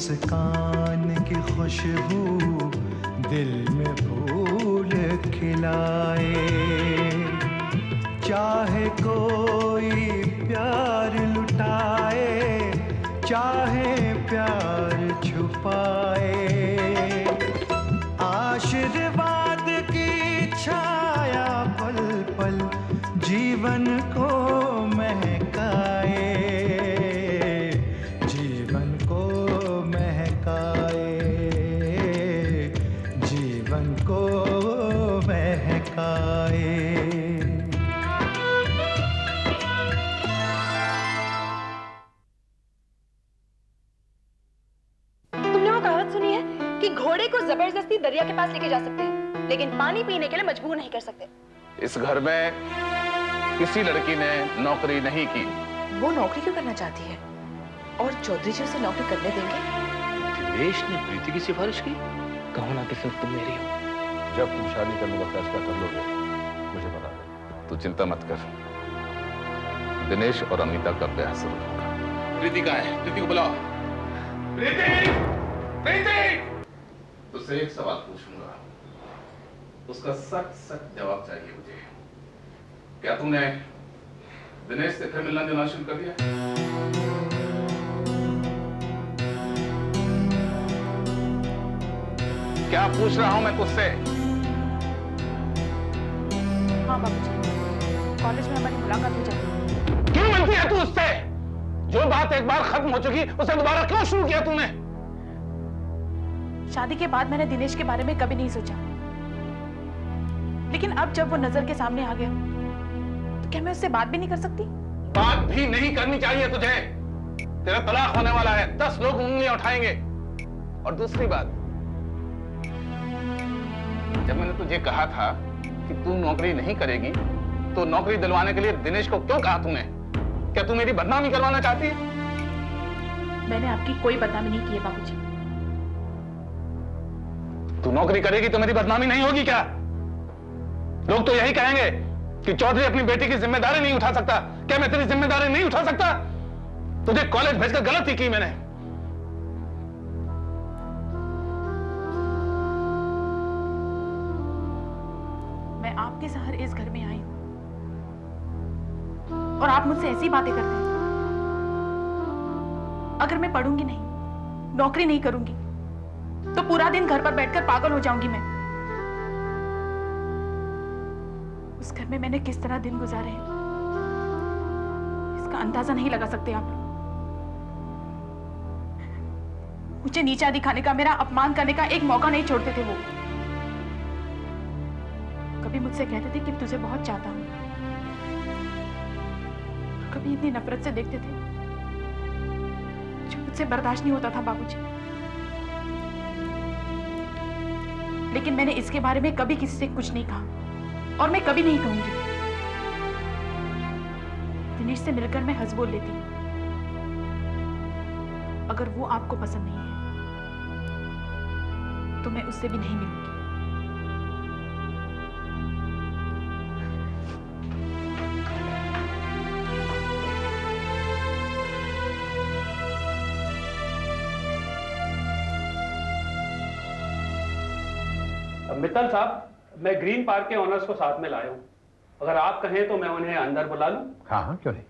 मुस्कान की खुशबू दिल में फूल खिलाए। चाहे कोई प्यार लुटाए, चाहे प्यार छुपाए, आशीर्वाद की छाया पल पल जीवन को महकाए, जीवन को महकाए, जीवन को महकाए। घोड़े को जबरदस्ती दरिया के पास लेके जा सकते हैं, लेकिन पानी पीने के लिए मजबूर नहीं कर सकते। इस घर में किसी लड़की ने नौकरी नहीं की। वो नौकरी क्यों करना चाहती है? और चौधरी जी उसे नौकरी करने देंगे? दिनेश ने प्रीति की सिफारिश की। कहो ना कि सिर्फ तुम मेरी हो। जब तुम शादी करने का फैसला कर लोगे मुझे बता दो। तू चिंता मत कर, दिनेश और अमिता का ब्याह जरूर होगा। प्रीति कहाँ है? प्रीति को बुलाओ। प्रीति! प्रीति! तुझसे एक सवाल पूछूंगा, उसका सच सच जवाब चाहिए मुझे। क्या तूने दिनेश से फिर मिलना जुलना शुरू कर दिया? क्या पूछ रहा हूं मैं तुझसे? हाँ बाबूजी, कॉलेज में हमारी मुलाकात हो जाती है। क्यों मिलती है तू उससे? जो बात एक बार खत्म हो चुकी उसे दोबारा क्यों शुरू किया तूने? शादी के बाद मैंने दिनेश के बारे में कभी नहीं सोचा, लेकिन अब जब वो नजर के सामने आ गया तो क्या मैं उससे बात भी नहीं कर सकती? बात भी नहीं करनी चाहिए तुझे। तेरा तलाक होने वाला है, 10 लोग उंगलियां उठाएंगे। और दूसरी बात, जब मैंने तुझे कहा था कि तू नौकरी नहीं करेगी, तो नौकरी दिलवाने के लिए दिनेश को क्यों कहा तूने? क्या तू मेरी बदनामी करवाना चाहती है? मैंने आपकी कोई बदनामी नहीं की है बाबूजी। तू नौकरी करेगी तो मेरी बदनामी नहीं होगी क्या? लोग तो यही कहेंगे कि चौधरी अपनी बेटी की जिम्मेदारी नहीं उठा सकता। क्या मैं तेरी जिम्मेदारी नहीं उठा सकता? तुझे कॉलेज भेजकर गलती की मैंने। मैं आपके सहारे इस घर में आई हूं और आप मुझसे ऐसी बातें करते हैं। अगर मैं पढ़ूंगी नहीं, नौकरी नहीं करूंगी, तो पूरा दिन घर पर बैठकर पागल हो जाऊंगी मैं। उस घर में मैंने किस तरह दिन गुजारे हैं, इसका अंदाजा नहीं लगा सकते आप लोग। मुझे नीचा दिखाने का, मेरा अपमान करने का एक मौका नहीं छोड़ते थे वो। कभी मुझसे कहते थे कि तुझे बहुत चाहता हूं, कभी इतनी नफरत से देखते थे जो मुझसे बर्दाश्त नहीं होता था बाबूजी। लेकिन मैंने इसके बारे में कभी किसी से कुछ नहीं कहा और मैं कभी नहीं कहूंगी। दिनेश से मिलकर मैं हंस बोल लेती हूं। अगर वो आपको पसंद नहीं है तो मैं उससे भी नहीं मिलूंगी। मित्तल साहब, मैं ग्रीन पार्क के ओनर्स को साथ में लाया हूं। अगर आप कहें तो मैं उन्हें अंदर बुला लूं? हाँ हाँ, क्यों नहीं।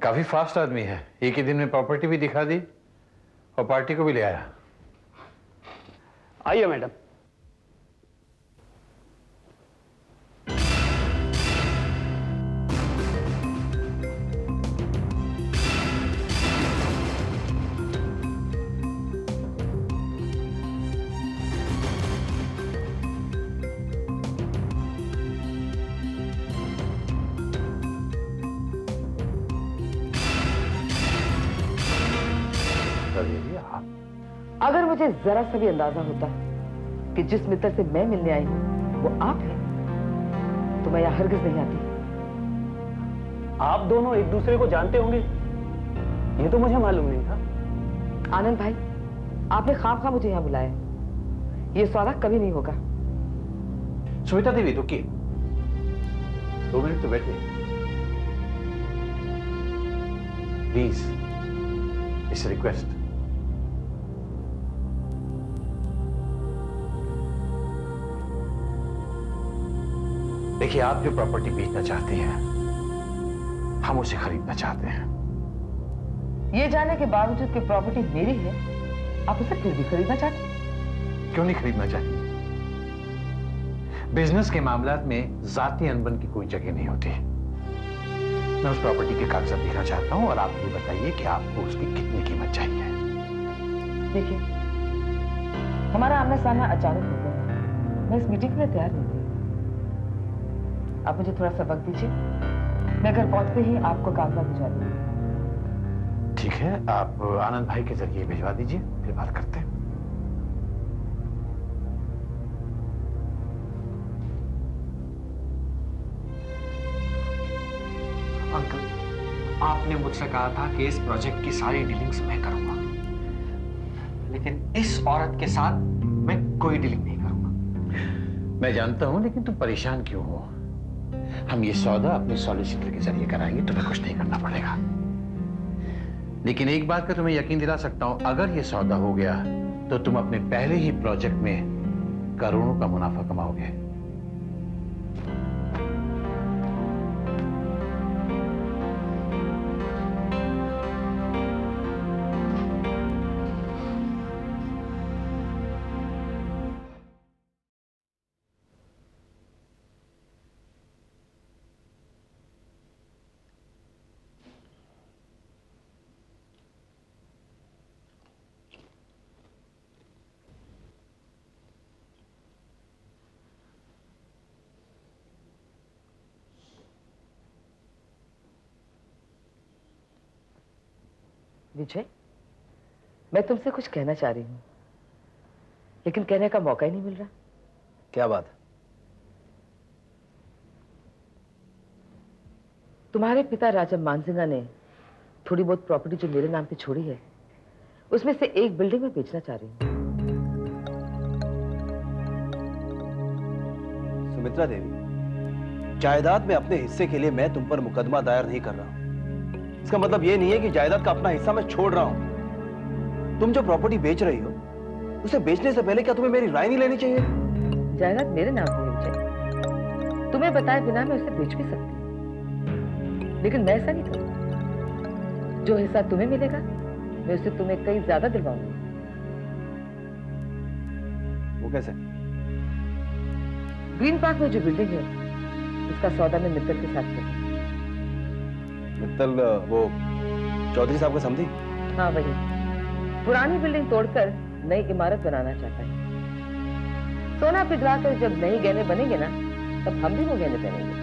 काफी फास्ट आदमी है, एक ही दिन में प्रॉपर्टी भी दिखा दी और पार्टी को भी ले आया। आइए मैडम। अगर मुझे जरा सा भी अंदाजा होता कि जिस मित्र से मैं मिलने आई हूं वो आप हैं, तो मैं यहां हरगिज नहीं आती। आप दोनों एक दूसरे को जानते होंगे, ये तो मुझे मालूम नहीं था। आनंद भाई, आपने खामखा मुझे यहां बुलाया, ये सौदा कभी नहीं होगा। सुमित्रा देवी, रुकिए, 2 मिनट तो बैठे प्लीज। It's request. देखिए, आप जो प्रॉपर्टी बेचना चाहते हैं, हम उसे खरीदना चाहते हैं। ये जानने के बावजूद कि प्रॉपर्टी मेरी है, आप उसे फिर भी खरीदना चाहते हैं? क्यों नहीं खरीदना चाहिए? बिजनेस के मामलात में जाती अनबन की कोई जगह नहीं होती। मैं उस प्रॉपर्टी के कागजात देखना चाहता हूं और आप ये बताइए कि आपको उसकी कितनी कीमत चाहिए। देखिए, हमारा आमना सामना अचानक हो गया। मैं इस मीटिंग के लिए तैयार नहीं थी। आप मुझे थोड़ा सा वक्त दीजिए, मैं घर पहुंचते ही आपको कागजात भिजवा दूंगी। ठीक है, आप आनंद भाई के जरिए भिजवा दीजिए, फिर बात करते हैं। अंकल, आपने मुझसे कहा था कि इस प्रोजेक्ट की सारी डीलिंग्स मैं करूंगा, लेकिन इस औरत के साथ मैं कोई डीलिंग नहीं करूंगा। मैं जानता हूं, लेकिन तुम परेशान क्यों हो? हम ये सौदा अपने सॉलिसिटर के जरिए कराएंगे, तुम्हें कुछ नहीं करना पड़ेगा। लेकिन एक बात का तुम्हें यकीन दिला सकता हूं, अगर ये सौदा हो गया तो तुम अपने पहले ही प्रोजेक्ट में करोड़ों का मुनाफा कमाओगे। विजय, मैं तुमसे कुछ कहना चाह रही हूँ, लेकिन कहने का मौका ही नहीं मिल रहा। क्या बात? तुम्हारे पिता राजा मानसिंगा ने थोड़ी बहुत प्रॉपर्टी जो मेरे नाम पे छोड़ी है, उसमें से एक बिल्डिंग में बेचना चाह रही हूँ। सुमित्रा देवी, जायदाद में अपने हिस्से के लिए मैं तुम पर मुकदमा दायर नहीं कर रहा हूं। इसका मतलब यह नहीं है कि जायदाद का अपना हिस्सा मैं छोड़ रहा हूं। तुम जो प्रॉपर्टी बेच रही हो, उसे बेचने से पहले क्या तुम्हें मेरी राय नहीं लेनी चाहिए? जायदाद मेरे नाम पे है विजय, तुम्हें बताए बिना मैं उसे बेच भी सकती हूँ, लेकिन मैं ऐसा नहीं करूँ। जो हिस्सा तुम्हें मिलेगा, मैं उसे तुम्हें कहीं ज्यादा दिलवाऊंगी। वो कैसे? ग्रीन पार्क में जो बिल्डिंग है, उसका सौदा मैं मित्तल के साथ करूँ। मित्तल वो चौधरी साहब का समझी? हाँ वही, पुरानी बिल्डिंग तोड़कर नई इमारत बनाना चाहता है। सोना पिघलाकर जब नई गहने बनेंगे ना, तब हम भी वो गहने पहनेंगे।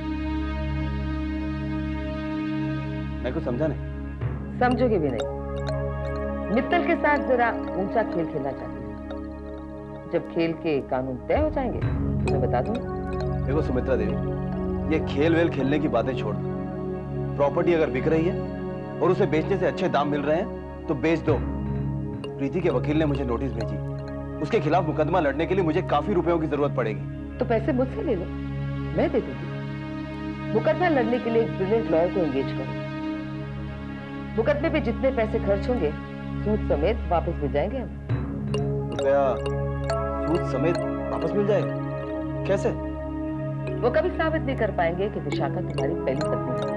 मैं कुछ समझा नहीं। समझोगे भी नहीं। मित्तल के साथ जरा ऊंचा खेल खेलना चाहती हूँ। जब खेल के कानून तय हो जाएंगे तो मैं बता दूंगा। देखो सुमित्रा देवी, ये खेल वेल खेलने की बातें छोड़ दो। प्रॉपर्टी अगर बिक रही है और उसे बेचने से अच्छे दाम मिल रहे हैं तो बेच दो। प्रीति के वकील ने मुझे नोटिस भेजी, उसके खिलाफ मुकदमा लड़ने के लिए मुझे काफी रुपयों की जरूरत पड़ेगी। तो पैसे मुझसे ले लो, मैं दे दूंगी। मुकदमा लड़ने के लिए एक ब्रिलियंट लॉयर को एंगेज करो। मुकदमे पे जितने पैसे खर्च होंगे, सूद समेत वापस मिल जाएंगे हम। रुपया सूद समेत वापस मिल जाएगा? कैसे? वो कभी साबित नहीं कर पाएंगे कि विशाखा तुम्हारी पहली पत्नी है,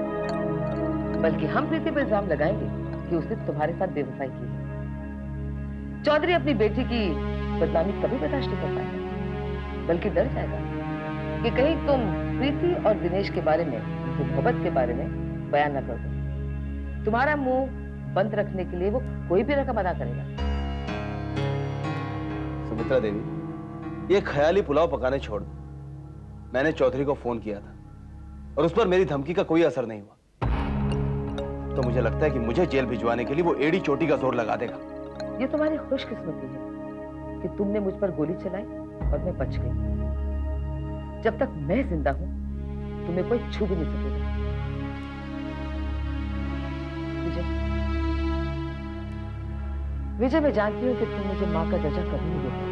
बल्कि हम प्रीति पर इल्जाम लगाएंगे कि उसने तुम्हारे साथ बेवफाई की। चौधरी अपनी बेटी की बदनामी कभी बर्दाश्त नहीं कर पाएगा, बल्कि डर जाएगा कि कहीं तुम प्रीति और दिनेश के बारे में, उनकी मोहब्बत के बारे में बयान न कर दो। तुम्हारा मुंह बंद रखने के लिए वो कोई भी रकम अदा करेगा। सुमित्रा देवी, ये ख्याली पुलाव पकाने छोड़ दो। मैंने चौधरी को फोन किया था और उस पर मेरी धमकी का कोई असर नहीं हुआ, तो मुझे लगता है कि मुझे जेल भिजवाने के लिए वो एड़ी चोटी का जोर लगा देगा। ये तुम्हारी खुशकिस्मती है कि तुमने मुझ पर गोली चलाई और मैं बच गई। जब तक मैं जिंदा हूं, तुम्हें कोई छू भी नहीं सकेगा। विजय, मैं जानती हूँ कि तुम मुझे माँ का दर्जा कभी नहीं देते,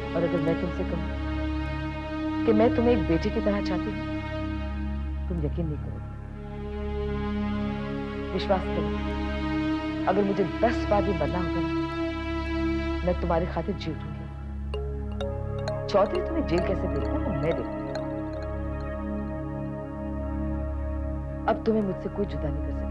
और अगर मैं तुमसे कहूँ कि मैं तुम्हें एक बेटी की तरह चाहती हूँ, तुम यकीन नहीं करोगे। विश्वास करो, अगर मुझे 10 बार भी मरना होगा ना, मैं तुम्हारी खातिर जी उठूंगी। चौधरी तुम्हें जेल कैसे देखता है वो मैं देखूंगी। अब तुम्हें मुझसे कोई जुदा नहीं कर सकेगा।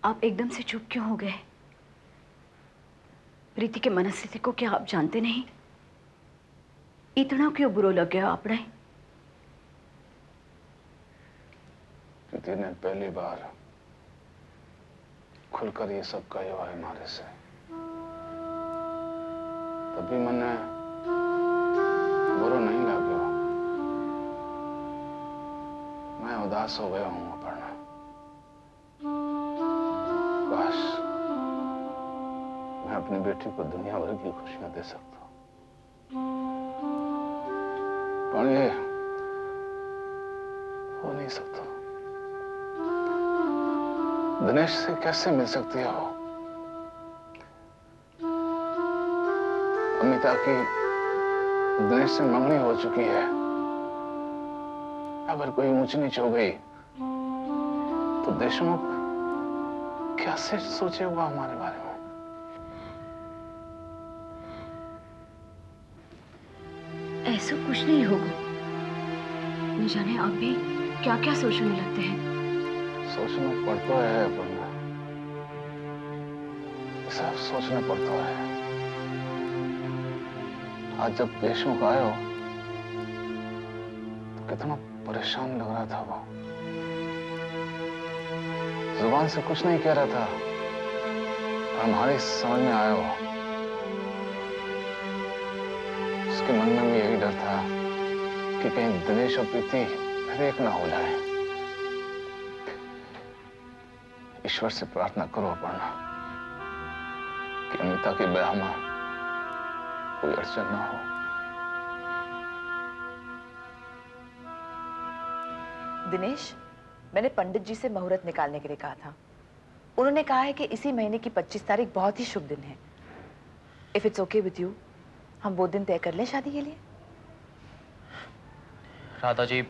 आप एकदम से चुप क्यों हो गए? प्रीति के मनस्थिति को क्या आप जानते नहीं? इतना क्यों बुरा लग गया आपने? प्रीति ने पहली बार खुलकर ये सब कहा है हमारे से, तभी मैंने बुरा नहीं लगा। मैं उदास हो गया हूं अपर्णा। काश मैं अपनी बेटी को दुनिया भर की खुशियां दे सकता हूं, पर ये हो नहीं सकता। दिनेश से कैसे मिल सकती है वो? अमिता की दिनेश से मंगनी हो चुकी है। अगर कोई ऊंच नीच हो गई तो देशमुख क्या से सोचेगा हमारे बारे में? ऐसा कुछ नहीं होगा। न जाने आप भी क्या क्या सोचने लगते हैं। सोचना पड़ता है अपर्णा, सब सोचना पड़ता है। आज जब देशमुख आए हो तो कितना परेशान लग रहा था वो। जुबान से कुछ नहीं कह रहा था, पर हमारी समझ में आया वो। उसके मन में भी यही डर था कि कहीं दिनेश और प्रीति फिर एक ना हो जाए। ईश्वर से प्रार्थना करो अपर्णा कि अमिता के ब्याह में कोई अड़चन ना हो। दिनेश, मैंने पंडित जी से मुहूर्त निकालने के लिए कहा था। उन्होंने कहा है कि इसी महीने की 25 तारीख बहुत ही शुभ दिन है। If it's okay with you, हम वो दिन तय कर लें शादी के लिए। राधा जी,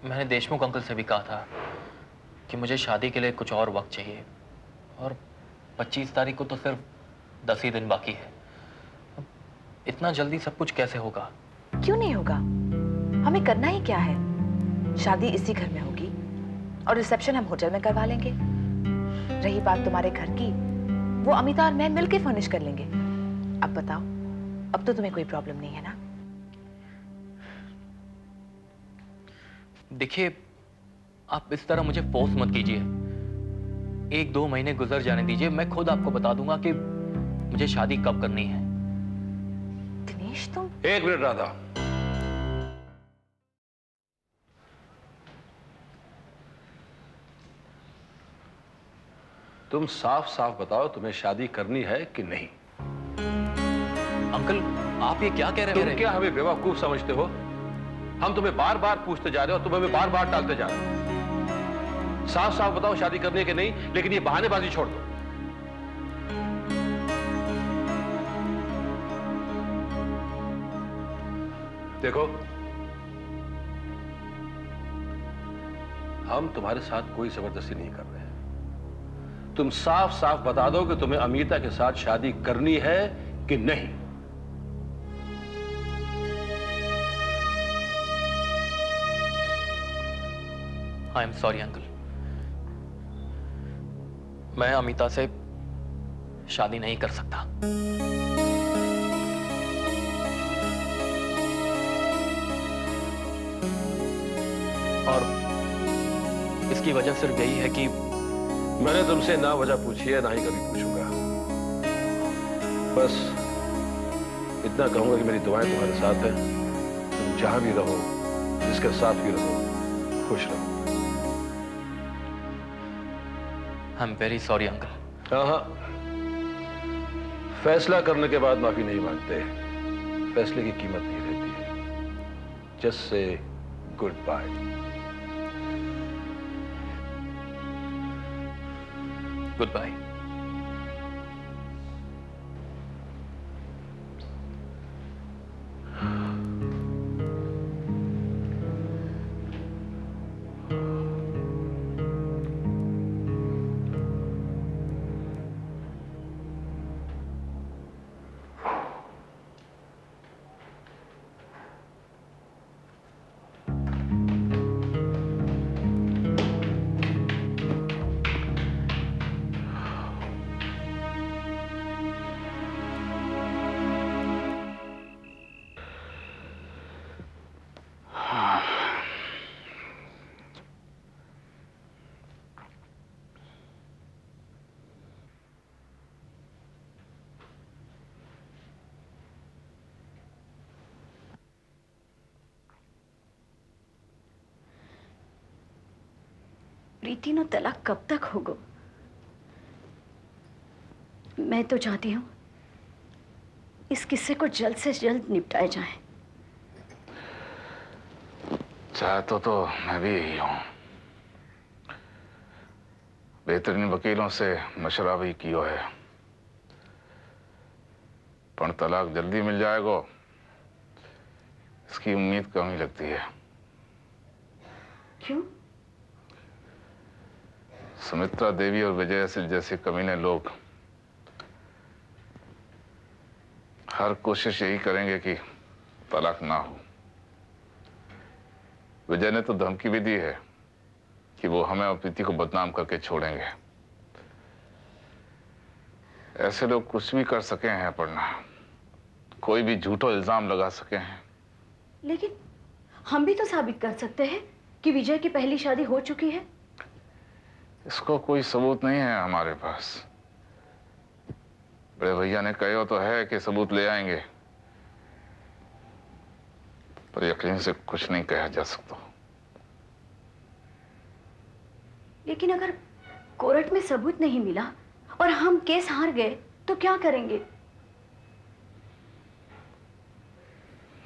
मैंने देशमुख अंकल से भी कहा था कि मुझे शादी के लिए कुछ और वक्त चाहिए, और 25 तारीख को तो सिर्फ 10 ही दिन बाकी है। इतना जल्दी सब कुछ कैसे होगा? क्यों नहीं होगा? हमें करना ही क्या है? शादी इसी घर में होगी और रिसेप्शन हम होटल में करवा लेंगे। रही बात तुम्हारे घर की, वो अमिता और मैं मिलकर फर्निश कर लेंगे। अब बताओ, अब तो तुम्हें कोई प्रॉब्लम नहीं है ना? देखिए, आप इस तरह मुझे फोर्स मत कीजिए। 1-2 महीने गुजर जाने दीजिए, मैं खुद आपको बता दूंगा कि मुझे शादी कब करनी है। दिनेश, तुम... एक मिनट राधा। तुम साफ साफ बताओ, तुम्हें शादी करनी है कि नहीं? अंकल, आप ये क्या कह रहे हैं? तुम क्या हमें बेवकूफ समझते हो? हम तुम्हें बार बार पूछते जा रहे हो, तुम हमें बार बार टालते जा रहे हो। साफ साफ बताओ शादी करनी है कि नहीं, लेकिन ये बहानेबाजी छोड़ दो। देखो, हम तुम्हारे साथ कोई जबरदस्ती नहीं कर रहे हैं। तुम साफ साफ बता दो कि तुम्हें अमिता के साथ शादी करनी है कि नहीं। आई एम सॉरी अंकल, मैं अमिता से शादी नहीं कर सकता। और इसकी वजह सिर्फ यही है कि मैंने तुमसे ना वजह पूछी है, ना ही कभी पूछूंगा। बस इतना कहूंगा कि मेरी दुआएं तुम्हारे साथ है। तुम जहां भी रहो, जिसके साथ भी रहो, खुश रहो। I am very sorry uncle. हाँ, फैसला करने के बाद माफी नहीं मांगते। फैसले की कीमत नहीं रहती है। जस्ट से good bye. Good bye. Preeti no तलाक कब तक होगा? मैं तो चाहती हूँ इस किस्से को जल्द से जल्द निपटाया जाए। चाहता तो मैं भी यही हूं। बेहतरीन वकीलों से मशवरा भी किया है, पर तलाक जल्दी मिल जाएगा इसकी उम्मीद कम ही लगती है। क्यों? सुमित्रा देवी और विजय जैसे कमीने लोग हर कोशिश यही करेंगे कि तलाक ना हो। विजय ने तो धमकी भी दी है कि वो हमें और प्रीति को बदनाम करके छोड़ेंगे। ऐसे लोग कुछ भी कर सके हैं अपर्णा, कोई भी झूठा इल्जाम लगा सके हैं। लेकिन हम भी तो साबित कर सकते हैं कि विजय की पहली शादी हो चुकी है। इसको कोई सबूत नहीं है हमारे पास। बड़े भैया ने कहा तो है कि सबूत ले आएंगे, पर यकीन से कुछ नहीं कहा जा सकता। लेकिन अगर कोर्ट में सबूत नहीं मिला और हम केस हार गए तो क्या करेंगे?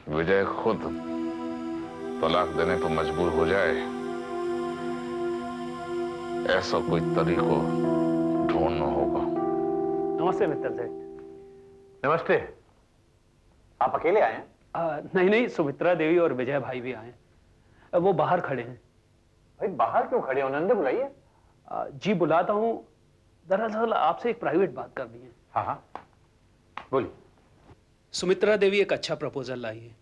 विजय खुद तलाक देने पर मजबूर हो जाए, ऐसा कोई तरीका ढूंढना होगा। नमस्ते मित्तल सेठ। नमस्ते। आप अकेले आए हैं? नहीं नहीं, सुमित्रा देवी और विजय भाई भी आए हैं। वो बाहर खड़े हैं। भाई बाहर क्यों खड़े हो? अंदर बुलाइए। जी बुलाता हूँ। दरअसल आपसे एक प्राइवेट बात करनी है। हाँ हाँ बोलिए। सुमित्रा देवी एक अच्छा प्रपोजल लाई है।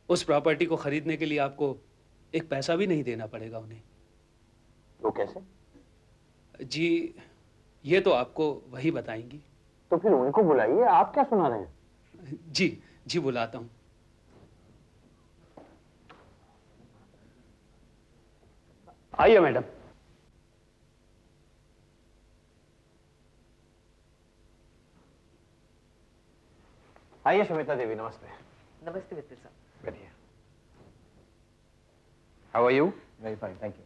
उस प्रॉपर्टी को खरीदने के लिए आपको एक पैसा भी नहीं देना पड़ेगा उन्हें। वो कैसे? जी ये तो आपको वही बताएंगी। तो फिर उनको बुलाइए, आप क्या सुना रहे हैं? जी जी बुलाता हूं। आइए मैडम। आइए सुमित्रा देवी। नमस्ते। नमस्ते मित्र साहब। बढ़िया। How are you? Very fine, thank you.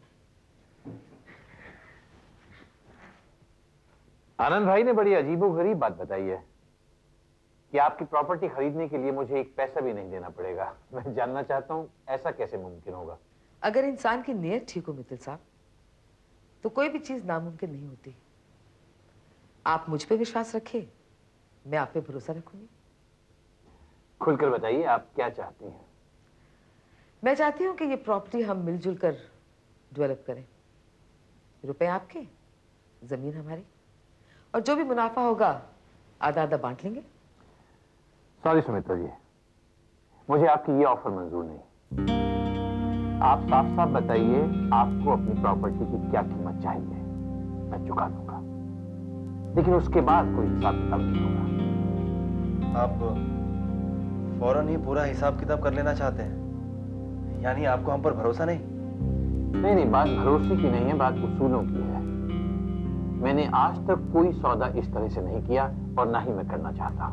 Anand भाई ने बड़ी अजीबोगरीब बात बताई है कि आपकी प्रॉपर्टी खरीदने के लिए मुझे एक पैसा भी नहीं देना पड़ेगा। मैं जानना चाहता हूं ऐसा कैसे मुमकिन होगा? अगर इंसान की नीयत ठीक हो मित्तल साहब तो कोई भी चीज नामुमकिन नहीं होती। आप मुझ पे विश्वास रखिए, मैं आप पे भरोसा रखूंगी। खुलकर बताइए आप क्या चाहती हैं? मैं चाहती हूँ कि ये प्रॉपर्टी हम मिलजुल कर डेवलप करें। रुपए आपके, जमीन हमारी, और जो भी मुनाफा होगा आधा आधा बांट लेंगे। सॉरी सुमित्रा जी, मुझे आपकी ये ऑफर मंजूर नहीं। आप साफ साफ बताइए आपको अपनी प्रॉपर्टी की क्या कीमत चाहिए, मैं चुका दूंगा, लेकिन उसके बाद कोई हिसाब किताब नहीं होगा। आप फौरन ही पूरा हिसाब किताब कर लेना चाहते हैं? यानी आपको हम पर भरोसा नहीं? नहीं, बात भरोसे की नहीं है, बात उसूलों की है। मैंने आज तक कोई सौदा इस तरह से नहीं किया और ना ही मैं करना चाहता।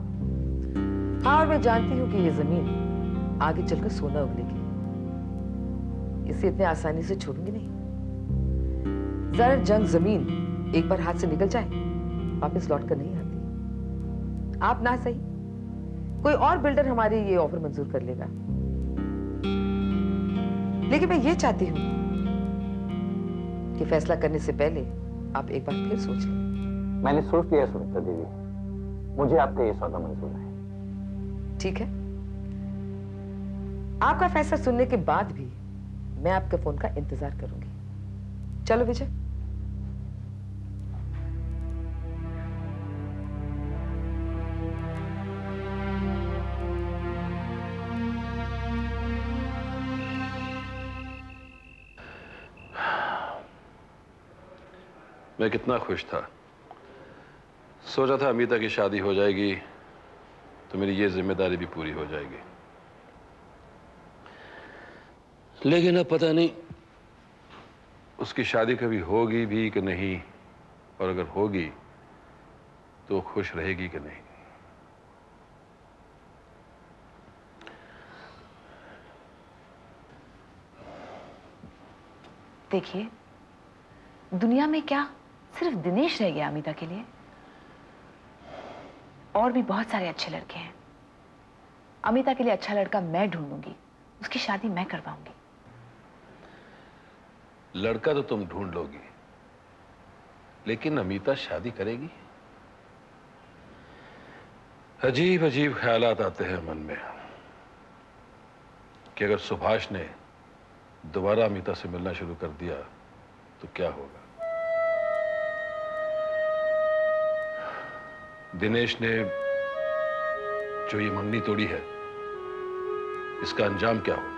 हाँ, और मैं जानती हूँ कि ये जमीन आगे चलकर सोना उगलेगी, इसे इतने आसानी से छोड़ूंगी नहीं। जरा जंग जमीन एक बार हाथ से निकल जाए वापस लौट कर नहीं आती। आप ना सही, कोई और बिल्डर हमारी ये ऑफर मंजूर कर लेगा। लेकिन मैं ये चाहती हूं कि फैसला करने से पहले आप एक बार फिर सोच लें। मैंने सोच लिया सुमित्रा देवी, मुझे आपका ये सौदा मंजूर है। ठीक है, आपका फैसला सुनने के बाद भी मैं आपके फोन का इंतजार करूंगी। चलो विजय। मैं कितना खुश था, सोचा था अमिता की शादी हो जाएगी तो मेरी ये जिम्मेदारी भी पूरी हो जाएगी। लेकिन अब पता नहीं उसकी शादी कभी होगी भी कि नहीं, और अगर होगी तो खुश रहेगी कि नहीं। देखिए, दुनिया में क्या सिर्फ दिनेश रह गया अमिता के लिए? और भी बहुत सारे अच्छे लड़के हैं। अमिता के लिए अच्छा लड़का मैं ढूंढूंगी, उसकी शादी मैं करवाऊंगी। लड़का तो तुम ढूंढ लोगी, लेकिन अमिता शादी करेगी? अजीब अजीब ख्यालात आते हैं मन में कि अगर सुभाष ने दोबारा अमिता से मिलना शुरू कर दिया तो क्या होगा। दिनेश ने जो ये मंगनी तोड़ी है, इसका अंजाम क्या होगा।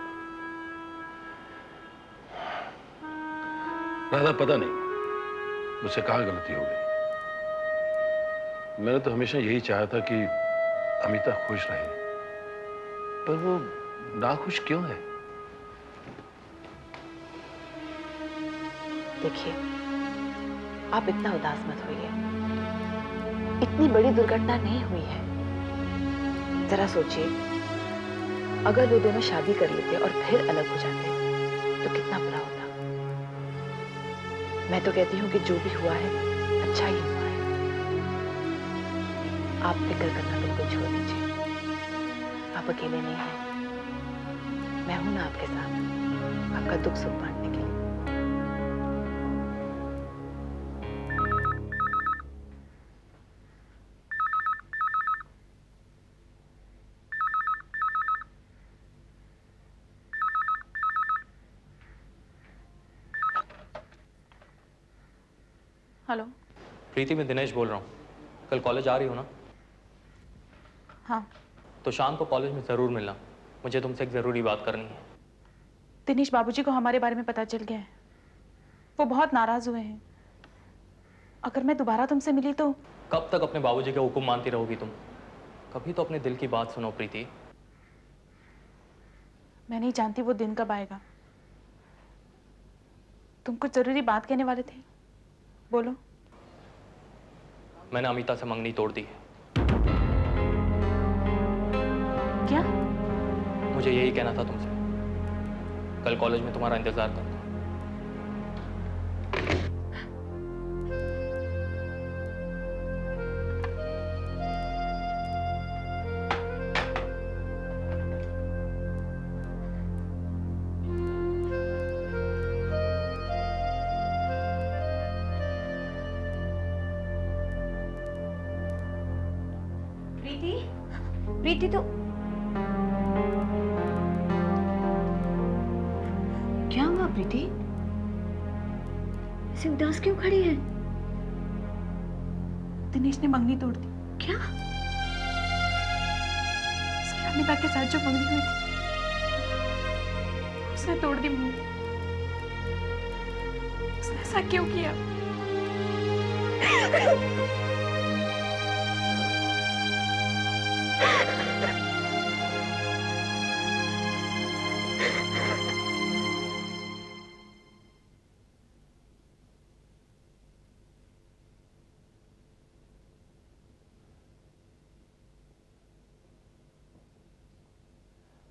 राधा, पता नहीं मुझसे कहां गलती हो गई। मैंने तो हमेशा यही चाहा था कि अमिता खुश रहे, पर वो नाखुश क्यों है। देखिए, आप इतना उदास मत होइए। इतनी बड़ी दुर्घटना नहीं हुई है। जरा सोचिए, अगर वो दोनों शादी कर लेते और फिर अलग हो जाते तो कितना बुरा होता। मैं तो कहती हूँ कि जो भी हुआ है अच्छा ही हुआ है। आप फिक्र करना बिल्कुल छोड़ दीजिए। आप अकेले नहीं हैं, मैं हूं ना आपके साथ, आपका दुख सुख बांटने के लिए। हेलो प्रीति, मैं दिनेश बोल रहा हूँ। कल कॉलेज आ रही हो ना? हाँ। तो शाम को कॉलेज में ज़रूर मिलना, मुझे तुमसे एक ज़रूरी बात करनी है। दिनेश बाबूजी को हमारे बारे में पता चल गया है। वो बहुत नाराज हुए हैं। अगर मैं दोबारा तुमसे मिली तो। कब तक अपने बाबूजी के हुक्म मानती रहोगी तुम? कभी तो अपने दिल की बात सुनो प्रीति। मैं नहीं जानती वो दिन कब आएगा। तुम कुछ जरूरी बात कहने वाले थे, बोलो। मैंने अमिता से मंगनी तोड़ दी है। क्या? मुझे यही कहना था तुमसे। कल कॉलेज में तुम्हारा इंतजार करूंगा। प्रीति तो क्या हुआ? प्रीति ऐसे उदास क्यों खड़ी है? दिनेश ने मंगनी तोड़ दी। क्या? उसकी अमिता के साथ जो मंगनी हुई थी, उसने तोड़ दी मंगनी। उसने ऐसा क्यों किया?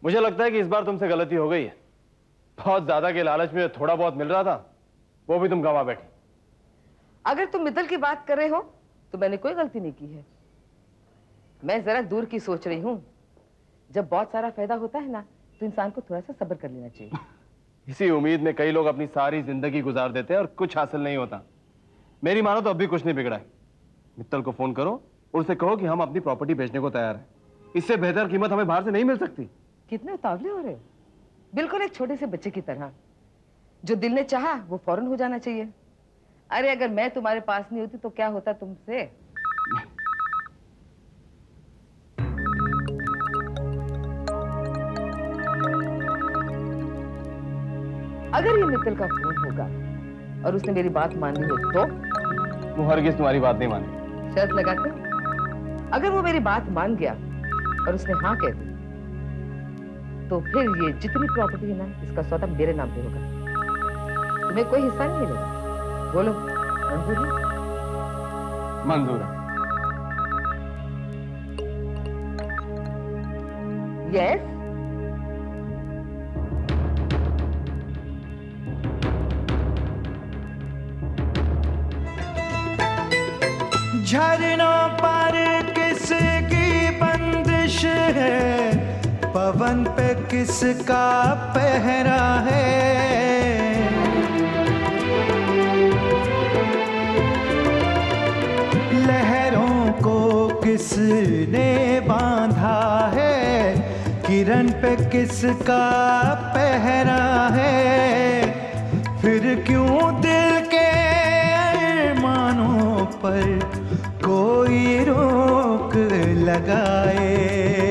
मुझे लगता है कि इस बार तुमसे गलती हो गई है। बहुत ज्यादा के लालच में थोड़ा बहुत मिल रहा था वो भी तुम गंवा बैठी। अगर तुम मित्तल की बात कर रहे हो तो मैंने कोई गलती नहीं की है। मैं जरा दूर की सोच रही हूँ। जब बहुत सारा फायदा होता है ना तो इंसान को थोड़ा सा सब्र कर लेना चाहिए। इसी उम्मीद में कई लोग अपनी सारी जिंदगी गुजार देते हैं और कुछ हासिल नहीं होता। मेरी मानो तो अब भी कुछ नहीं बिगड़ा है। मित्तल को फोन करो और उसे कहो कि हम अपनी प्रॉपर्टी बेचने को तैयार हैं। इससे बेहतर कीमत हमें बाहर से नहीं मिल सकती। कितने उतावले हो रहे हो, बिल्कुल एक छोटे से बच्चे की तरह। जो दिल ने चाहा वो फौरन हो जाना चाहिए। अरे अगर मैं तुम्हारे पास नहीं होती तो क्या होता तुमसे। अगर ये मित्तल का फोन होगा और उसने मेरी बात मान ली हो तो? वो हरगिज तुम्हारी बात नहीं माने। शर्त लगाते? अगर वो मेरी बात मान गया और उसने हाँ कह दी तो फिर ये जितनी प्रॉपर्टी है ना इसका सौदा मेरे नाम पे होगा। तुम्हें कोई हिस्सा नहीं मिलेगा। बोलो मंजूर है? मंजूर है। यस। झरनों पर किसकी बंदिश है, पवन पे किसका पहरा है। लहरों को किसने बांधा है, किरण पे किसका पहरा है। फिर क्यों दिल के अरमानों पर कोई रोक लगाए।